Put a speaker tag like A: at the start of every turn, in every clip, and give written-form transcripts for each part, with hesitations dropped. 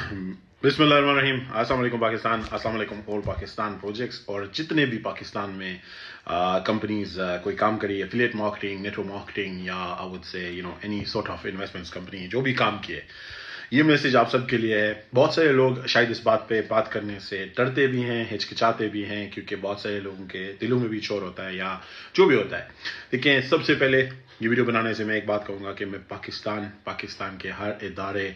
A: बिस्मिल्लाहिर्रहमानिर्रहीम। अस्सलाम वालेकुम पाकिस्तान, अस्सलाम वालेकुम ऑल पाकिस्तान प्रोजेक्ट्स। और जितने भी पाकिस्तान में कंपनीज कोई काम करी, एफिलिएट मार्केटिंग, नेटवर्क मार्केटिंग, या I would say any sort of investments company जो भी काम किए, ये मैसेज आप सबके लिए है। बहुत सारे लोग शायद इस बात पे बात करने से डरते भी हैं, हिचकिचाते भी हैं, क्योंकि बहुत सारे लोगों के दिलों में भी शोर होता है या जो भी होता है। देखिए, सबसे पहले ये वीडियो बनाने से मैं एक बात कहूँगा कि मैं पाकिस्तान के हर इदारे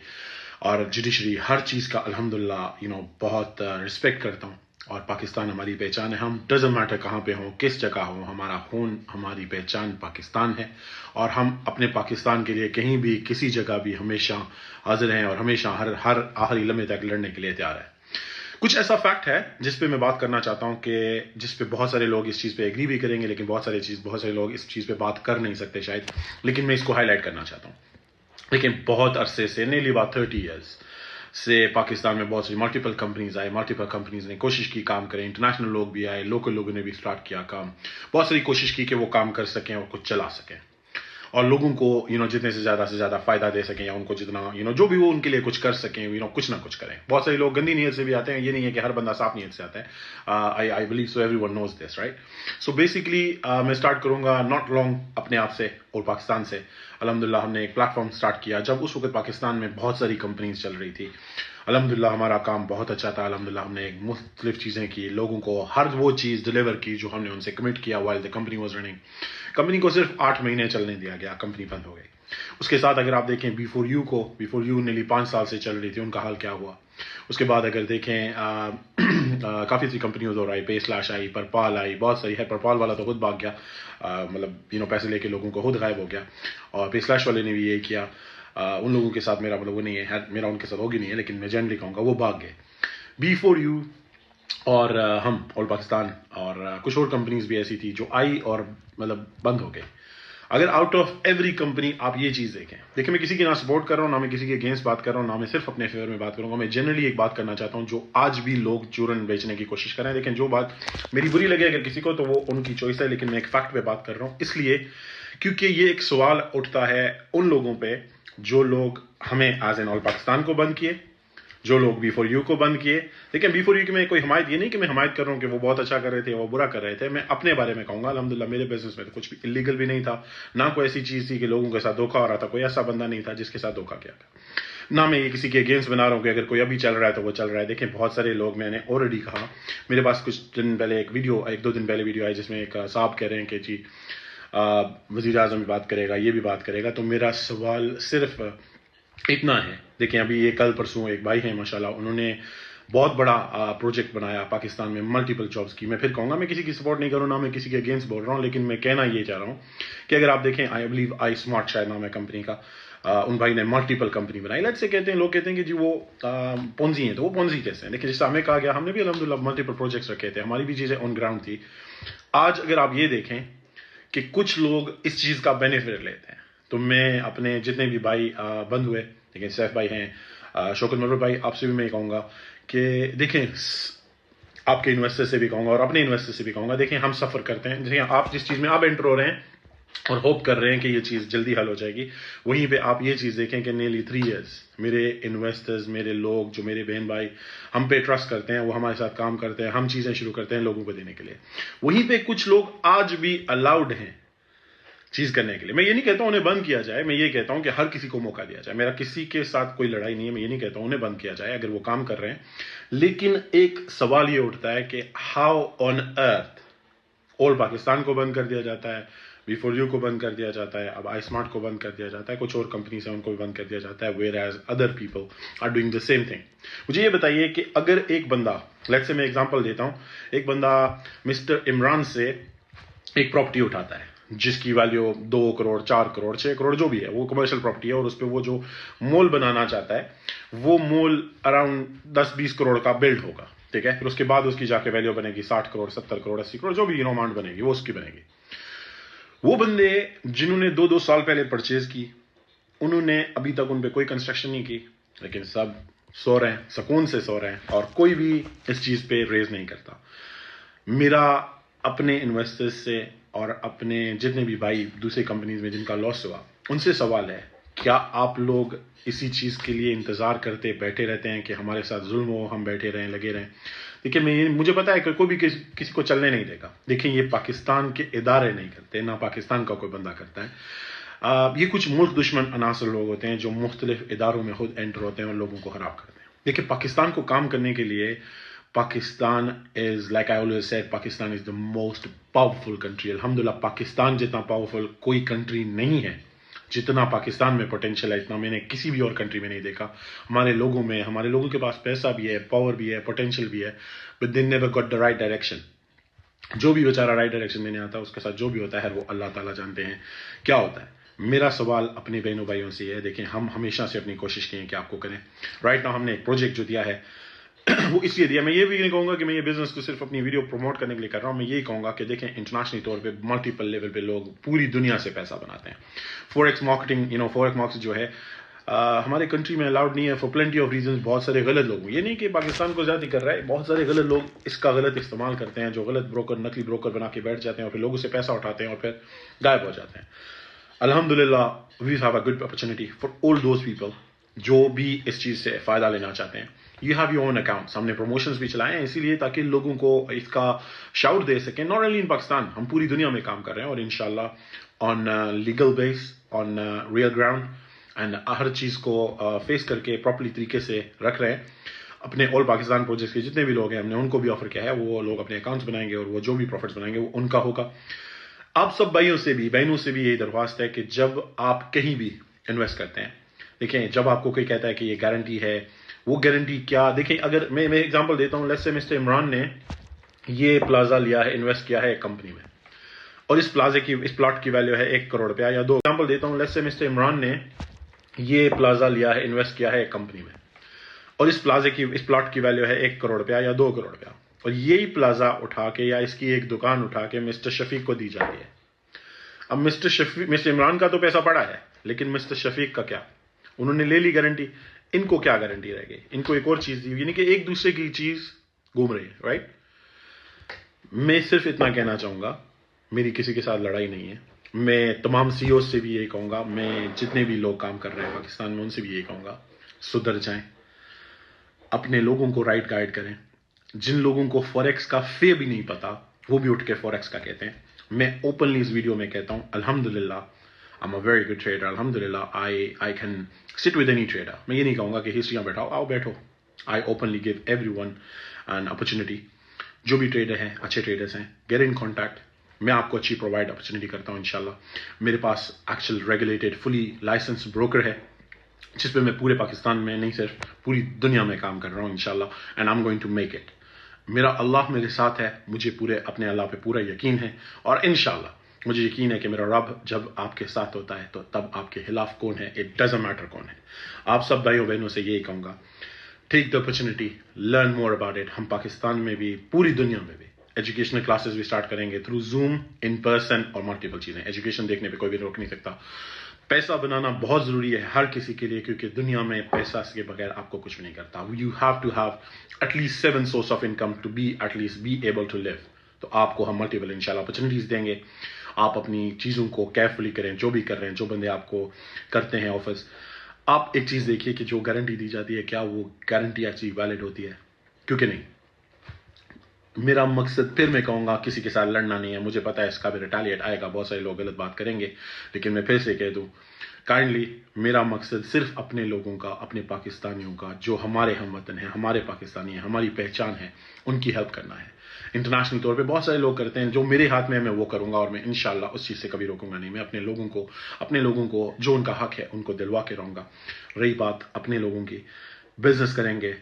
A: और जुडिशरी, हर चीज़ का अल्हम्दुलिल्लाह बहुत रिस्पेक्ट करता हूँ। और पाकिस्तान हमारी पहचान है। हम डजंट मैटर कहाँ पे हों, किस जगह हों, हमारा खून, हमारी पहचान पाकिस्तान है। और हम अपने पाकिस्तान के लिए कहीं भी, किसी जगह भी हमेशा हाजिर हैं और हमेशा हर आखिरी लम्हे तक लड़ने के लिए तैयार है। कुछ ऐसा फैक्ट है जिस पे मैं बात करना चाहता हूँ कि जिस पे बहुत सारे लोग इस चीज़ पे एग्री भी करेंगे, लेकिन बहुत सारे लोग इस चीज़ पे बात कर नहीं सकते शायद, लेकिन मैं इसको हाईलाइट करना चाहता हूँ। लेकिन बहुत अरसे से, नेली अबाउट 30 ईयर्स से पाकिस्तान में बहुत सी मल्टीपल कंपनीज आए। मल्टीपल कंपनीज ने कोशिश की काम करें, इंटरनेशनल लोग भी आए, लोकल लोगों ने भी स्टार्ट किया काम। बहुत सारी कोशिश की कि वो काम कर सकें और कुछ चला सकें और लोगों को जितने से ज़्यादा फायदा दे सकें, या उनको जितना जो भी वो उनके लिए कुछ कर सकें, कुछ ना कुछ करें। बहुत सारे लोग गंदी नीयत से भी आते हैं, ये नहीं है कि हर बंदा साफ नीयत से आता है। I believe so, everyone knows this, right? So basically मैं स्टार्ट करूंगा नॉट लॉन्ग अपने आप से और पाकिस्तान से। अल्हम्दुलिल्लाह हमने एक प्लेटफॉर्म स्टार्ट किया जब उस वक्त पाकिस्तान में बहुत सारी कंपनीज चल रही थी। अल्हम्दुलिल्लाह हमारा काम बहुत अच्छा था। अल्हम्दुलिल्लाह हमने एक मुख्तलिफ चीज़ें की, लोगों को हर वो चीज़ डिलीवर की जो हमने उनसे कमिट किया while the company was running. Company को सिर्फ 8 महीने चलने दिया गया, कंपनी बंद हो गई। उसके साथ अगर आप देखें बिफोर यू नेली 5 साल से चल रही थी, उनका हाल क्या हुआ। उसके बाद अगर देखें काफ़ी सी कंपनीज और आई, पे स्लैश आई, परपाल आई, बहुत सारी है। परपाल वाला तो खुद भाग गया, मतलब पैसे लेके लोगों को खुद गायब हो गया। और पे स्लैश वाले ने भी यही किया। उन लोगों के साथ मेरा मतलब वो नहीं है, मेरा उनके साथ होगी नहीं है, लेकिन मैं जनरली कहूँगा वो भाग गए। बिफोर यू और हम ऑल पाकिस्तान और कुछ और कंपनीज भी ऐसी थी जो आई और मतलब बंद हो गई। अगर आउट ऑफ एवरी कंपनी आप ये चीज़ देखिए, मैं किसी की ना सपोर्ट कर रहा हूँ, ना मैं किसी के अगेंस्ट बात कर रहा हूँ, ना मैं सिर्फ अपने फेवर में बात करूँगा। मैं जनरली एक बात करना चाहता हूँ, जो आज भी लोग चूरन बेचने की कोशिश कर रहे हैं। लेकिन जो बात मेरी बुरी लगे अगर किसी को, तो वो उनकी चॉइस है, लेकिन मैं एक फैक्ट पे बात कर रहा हूँ, इसलिए क्योंकि ये एक सवाल उठता है उन लोगों पे जो लोग हमें एज एन ऑल पाकिस्तान को बंद किए, जो लोग बिफोर यू को बंद किए। लेकिन बिफोर यू की मैं कोई हमायत, ये नहीं कि मैं हमायत कर रहा हूँ कि वो बहुत अच्छा कर रहे थे, वो बुरा कर रहे थे। मैं अपने बारे में कहूँगा, अल्हम्दुलिल्लाह मेरे बिजनेस में तो कुछ भी इलीगल भी नहीं था, ना कोई ऐसी चीज़ थी कि लोगों के साथ धोखा हो रहा था। कोई ऐसा बंदा नहीं था जिसके साथ धोखा किया था। ना मैं ये किसी के अगेंस्ट बना रहा हूँ कि अगर कोई अभी चल रहा है तो वो चल रहा है। देखें, बहुत सारे लोग, मैंने ऑलरेडी कहा, मेरे पास कुछ दिन पहले एक दो दिन पहले वीडियो आई जिसमें एक साहब कह रहे हैं कि जी वज़ीर आज़म भी बात करेगा, ये भी बात करेगा। तो मेरा सवाल सिर्फ इतना है, देखें अभी ये कल परसों एक भाई हैं माशाल्लाह, उन्होंने बहुत बड़ा प्रोजेक्ट बनाया पाकिस्तान में, मल्टीपल जॉब्स की। मैं फिर कहूँगा, मैं किसी की सपोर्ट नहीं करूँ, ना मैं किसी के अगेंस्ट बोल रहा हूँ, लेकिन मैं कहना ये चाह रहा हूँ कि अगर आप देखें, आई बिलीव आई स्मार्ट शायद नाम है कंपनी का, उन भाई ने मल्टीपल कंपनी बनाई। लेट्स से कहते हैं, लोग कहते हैं कि जी वो पोंजी हैं, तो वो पोंजी कैसे हैं? देखिए, जैसे हमें कहा गया, हमने भी अल्हम्दुलिल्लाह मल्टीपल प्रोजेक्ट्स रखे थे, हमारी भी चीज़ें ऑन ग्राउंड थी। आज अगर आप ये देखें कि कुछ लोग इस चीज़ का बेनिफिट लेते हैं, तो मैं अपने जितने भी भाई बंद हुए, लेकिन सैफ भाई हैं, शौकत मनोहर भाई, आपसे भी मैं कहूँगा कि देखें, आपके इन्वेस्टर से भी कहूँगा और अपने इन्वेस्टर से भी कहूँगा, देखें हम सफ़र करते हैं। जैसे आप जिस चीज़ में आप एंटर हो रहे हैं और होप कर रहे हैं कि ये चीज़ जल्दी हल हो जाएगी, वहीं पे आप ये चीज़ देखें कि नेली 3 इयर्स मेरे इन्वेस्टर्स, मेरे लोग, जो मेरे बहन भाई हम पे ट्रस्ट करते हैं, वो हमारे साथ काम करते हैं, हम चीज़ें शुरू करते हैं लोगों को देने के लिए। वहीं पे कुछ लोग आज भी अलाउड हैं चीज़ करने के लिए। मैं ये नहीं कहता हूं उन्हें बंद किया जाए, मैं ये कहता हूं कि हर किसी को मौका दिया जाए। मेरा किसी के साथ कोई लड़ाई नहीं है, मैं ये नहीं कहता हूं उन्हें बंद किया जाए अगर वो काम कर रहे हैं। लेकिन एक सवाल ये उठता है कि how on earth all Pakistan को बंद कर दिया जाता है, बिफोर यू को बंद कर दिया जाता है, अब आई स्मार्ट को बंद कर दिया जाता है, कुछ और कंपनीज हैं उनको भी बंद कर दिया जाता है, whereas other people are doing the same thing. मुझे ये बताइए कि अगर एक बंदा, लेट्स से मैं एग्जांपल देता हूं, एक बंदा मिस्टर इमरान से एक प्रॉपर्टी उठाता है जिसकी वैल्यू 2 करोड़, 4 करोड़, 6 करोड़ जो भी है, वो कमर्शियल प्रॉपर्टी है, और उस पर वो जो मॉल बनाना चाहता है, वो मॉल अराउंड 10-20 करोड़ का बिल्ड होगा, ठीक है। फिर उसके बाद उसकी जाके वैल्यू बनेगी 60 करोड़, 70 करोड़, 80 करोड़, जो भी अमाउंट बनेगी वो उसकी बनेगी। वो बंदे जिन्होंने 2-2 साल पहले परचेज की, उन्होंने अभी तक उन पर कोई कंस्ट्रक्शन नहीं की, लेकिन सब सो रहे हैं, सुकून से सो रहे हैं, और कोई भी इस चीज़ पे रेज नहीं करता। मेरा अपने इन्वेस्टर्स से और अपने जितने भी भाई दूसरी कंपनीज में जिनका लॉस हुआ, उनसे सवाल है کیا آپ لوگ اسی چیز کے لیے انتظار کرتے بیٹھے رہتے ہیں کہ ہمارے ساتھ ظلم ہو, ہم بیٹھے رہیں, لگے رہیں؟ دیکھیں, مجھے پتا ہے کہ کوئی بھی کسی کو چلنے نہیں دے گا. دیکھیں, یہ پاکستان کے ادارے نہیں کرتے, نہ پاکستان کا کوئی بندہ کرتا ہے. یہ کچھ ملک دشمن عناصر لوگ ہوتے ہیں جو مختلف اداروں میں خود انٹر ہوتے ہیں اور لوگوں کو خراب کرتے ہیں. دیکھیں, پاکستان کو کام کرنے کے لیے Pakistan is, like I always said, Pakistan is the most powerful country. الحمدللہ پاکستان جتنا پاورفل کوئی کنٹری نہیں ہے. جتنا پاکستان میں پوٹینشیل ہے اتنا میں نے کسی بھی اور کنٹری میں نہیں دیکھا. ہمارے لوگوں کے پاس پیسہ بھی ہے, پاور بھی ہے, پوٹینشیل بھی ہے, but they never got the right direction. جو بھی بیچارہ رائٹ ڈائریکشن میں نہیں آتا, اس کے ساتھ جو بھی ہوتا ہے وہ اللہ تعالیٰ جانتے ہیں کیا ہوتا ہے. میرا سوال اپنے بہنوں بھائیوں سے ہے, دیکھیں ہم ہمیشہ سے اپنی کوشش کی ہے کہ آپ کو کریں. رائٹ ناؤ ہم نے ایک پروجیکٹ جو دیا ہے وہ اس لیے دیا, میں یہ بھی نہیں کہوں گا کہ میں یہ بزنس کو صرف اپنی ویڈیو پروموٹ کرنے کے لیے کر رہا ہوں. میں یہی کہوں گا کہ دیکھیں, انٹرنیشنل طور پہ ملٹیپل لیول پہ لوگ پوری دنیا سے پیسہ بناتے ہیں. فوریکس مارکیٹنگ, فوریکس مارکیٹ جو ہے ہمارے کنٹری میں الاؤڈ نہیں ہے فار پلینٹی آف ریزنز. بہت سارے غلط لوگ, یہ نہیں کہ پاکستان کو زیادہ کر رہا ہے, بہت سارے غلط لوگ اس کا غلط استعمال کرتے ہیں, جو غلط بروکر, نقلی بروکر بنا کے بیٹھ جاتے ہیں اور پھر لوگوں سے پیسہ اٹھاتے ہیں اور پھر غائب ہو جاتے ہیں. الحمدللہ we have a good opportunity for all those people جو بھی اس چیز سے فائدہ لینا چاہتے ہیں. You have your own accounts. ہم نے پروموشنز بھی چلائے ہیں اسی لیے تاکہ لوگوں کو اس کا شاؤٹ دے سکیں. ناٹ اونلی ان پاکستان, ہم پوری دنیا میں کام کر رہے ہیں اور انشاءاللہ on legal base, on real ground, and ہر چیز کو فیس کر کے پراپرلی طریقے سے رکھ رہے ہیں. اپنے آل پاکستان پروجیکٹس کے جتنے بھی لوگ ہیں ہم نے ان کو بھی آفر کیا ہے, وہ لوگ اپنے اکاؤنٹس بنائیں گے اور وہ جو بھی پروفٹس بنائیں گے وہ ان کا ہوگا. آپ سب بھائیوں سے بھی, بہنوں سے بھی یہی درخواست ہے کہ جب آپ کہیں بھی انویسٹ کرتے ہیں, دیکھیں جب آپ کو کوئی کہتا ہے کہ یہ گارنٹی ہے, وہ گارنٹی کیا, دیکھیں اگر میں ایگزامپل دیتا ہوں, لیٹس سے مسٹر عمران نے یہ پلازا لیا ہے, انویسٹ کیا ہے ایک کمپنی میں, اور اس پلاٹ کی ویلیو ہے 1 کروڑ روپیہ یا 2. ایگزامپل دیتا ہوں, لیٹس سے مسٹر عمران نے یہ پلازا لیا ہے, انویسٹ کیا ہے ایک کمپنی میں, اور اس پلاٹ کی ویلیو ہے 1 کروڑ روپیہ یا 2 کروڑ روپیہ, اور یہی پلازا اٹھا کے یا اس کی ایک دکان اٹھا کے مسٹر شفیق کو دی جاتی ہے. اب مسٹر عمران کا تو پیسہ پڑا ہے, لیکن مسٹر شفیق کا کیا؟ انہوں نے لے لی گارنٹی, ان کو کیا گارنٹی رہ گئی؟ ان کو ایک اور چیز دی, یعنی کہ ایک دوسرے کی چیز گھوم رہی ہے. رائٹ, میں صرف اتنا کہنا چاہوں گا, میری کسی کے ساتھ لڑائی نہیں ہے. میں تمام سی اوز سے بھی یہی کہوں گا, میں جتنے بھی لوگ کام کر رہے ہیں پاکستان میں ان سے بھی یہی کہوں گا, سدھر جائیں, اپنے لوگوں کو رائٹ گائیڈ کریں. جن لوگوں کو فوریکس کا فے بھی نہیں پتا وہ بھی اٹھ کے فوریکس کا کہتے ہیں. میں اوپنلی اس ویڈیو میں کہتا ہوں, الحمدللہ I'm a very good trader. الحمدللہ I can sit with any trader. میں یہ نہیں کہوں گا کہ ہسٹریاں بیٹھاؤ, آؤ بیٹھو. I openly give everyone an opportunity. جو بھی ٹریڈر ہیں, اچھے ٹریڈرز ہیں, get in contact. میں آپ کو اچھی پرووائڈ اپرچونیٹی کرتا ہوں انشاءاللہ. میرے پاس ایکچوئل ریگولیٹڈ فلی لائسنس بروکر ہے جس پہ میں پورے پاکستان میں نہیں صرف پوری دنیا میں کام کر رہا ہوں انشاءاللہ, and I'm going to make it. میرا اللہ میرے ساتھ ہے, مجھے اپنے اللہ پہ پورا یقین ہے, اور انشاءاللہ مجھے یقین ہے کہ میرا رب جب آپ کے ساتھ ہوتا ہے تو تب آپ کے خلاف کون ہے, اٹ ڈزنٹ میٹر کون ہے. آپ سب بھائیوں بہنوں سے یہی کہوں گا, take the opportunity, learn more about it. ہم پاکستان میں بھی پوری دنیا میں بھی ایجوکیشنل کلاسز بھی اسٹارٹ کریں گے تھرو زوم, ان پرسن اور ملٹیپل چیزیں. ایجوکیشن دیکھنے پہ کوئی بھی روک نہیں سکتا. پیسہ بنانا بہت ضروری ہے ہر کسی کے لیے, کیونکہ دنیا میں پیسہ کے بغیر آپ کو کچھ بھی نہیں کرتا. You have to have at least 7 source of income to be at least be able to live. تو آپ کو ہم ملٹیپل انشاءاللہ اپرچونیٹیز دیں گے. آپ اپنی چیزوں کو کیئرفلی کریں, جو بھی کر رہے ہیں, جو بندے آپ کو کرتے ہیں آفرز. آپ ایک چیز دیکھیے کہ جو گارنٹی دی جاتی ہے کیا وہ گارنٹی ایکچولی ویلڈ ہوتی ہے, کیونکہ نہیں. میرا مقصد پھر میں کہوں گا کسی کے ساتھ لڑنا نہیں ہے. مجھے پتا ہے اس کا بھی ریٹیلیٹ آئے گا, بہت سارے لوگ غلط بات کریں گے, لیکن میں پھر سے کہہ دوں کائنڈلی, میرا مقصد صرف اپنے لوگوں کا, اپنے پاکستانیوں کا جو ہمارے ہم وطن ہیں, ہمارے پاکستانی ہیں, ہماری پہچان ہے, ان کی ہیلپ کرنا ہے. انٹرنیشنل طور پہ بہت سارے لوگ کرتے ہیں, جو میرے ہاتھ میں وہ کروں گا, اور میں انشاءاللہ اس چیز سے کبھی روکوں گا نہیں. میں اپنے لوگوں کو جو ان کا حق ہے ان کو دلوا کے رہوں گا. رہی بات اپنے لوگوں کی, بزنس کریں گے,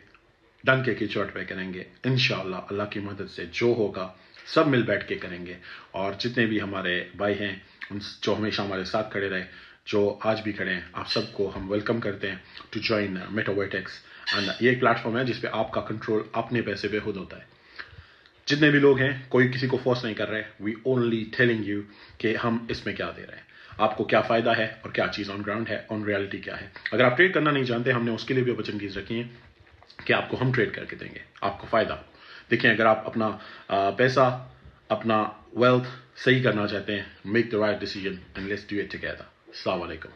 A: ڈنکے کی چوٹ پہ کریں گے انشاءاللہ. اللہ کی مدد سے جو ہوگا سب مل بیٹھ کے کریں گے. اور جتنے بھی ہمارے بھائی ہیں جو ہمیشہ ہمارے ساتھ کھڑے رہے, جو آج بھی کھڑے ہیں, آپ سب کو ہم ویلکم کرتے ہیں ٹو جوائن میٹاورٹیکس. اینڈ یہ ایک پلیٹ فارم ہے جس پہ آپ کا کنٹرول اپنے پیسے پہ خود ہوتا ہے. جتنے بھی لوگ ہیں, کوئی کسی کو فورس نہیں کر رہے. وی اونلی ٹیلنگ یو کہ ہم اس میں کیا دے رہے ہیں, آپ کو کیا فائدہ ہے اور کیا چیز آن گراؤنڈ ہے, آن ریالٹی کیا ہے. اگر آپ ٹریڈ کرنا نہیں جانتے, ہم نے اس کے لیے بھی اپرچونیٹیز رکھی ہیں کہ آپ کو ہم ٹریڈ کر کے دیں گے, آپ کو فائدہ. دیکھیں اگر آپ اپنا پیسہ, اپنا ویلتھ صحیح کرنا چاہتے ہیں, make the right decision and let's do it together. السلام علیکم.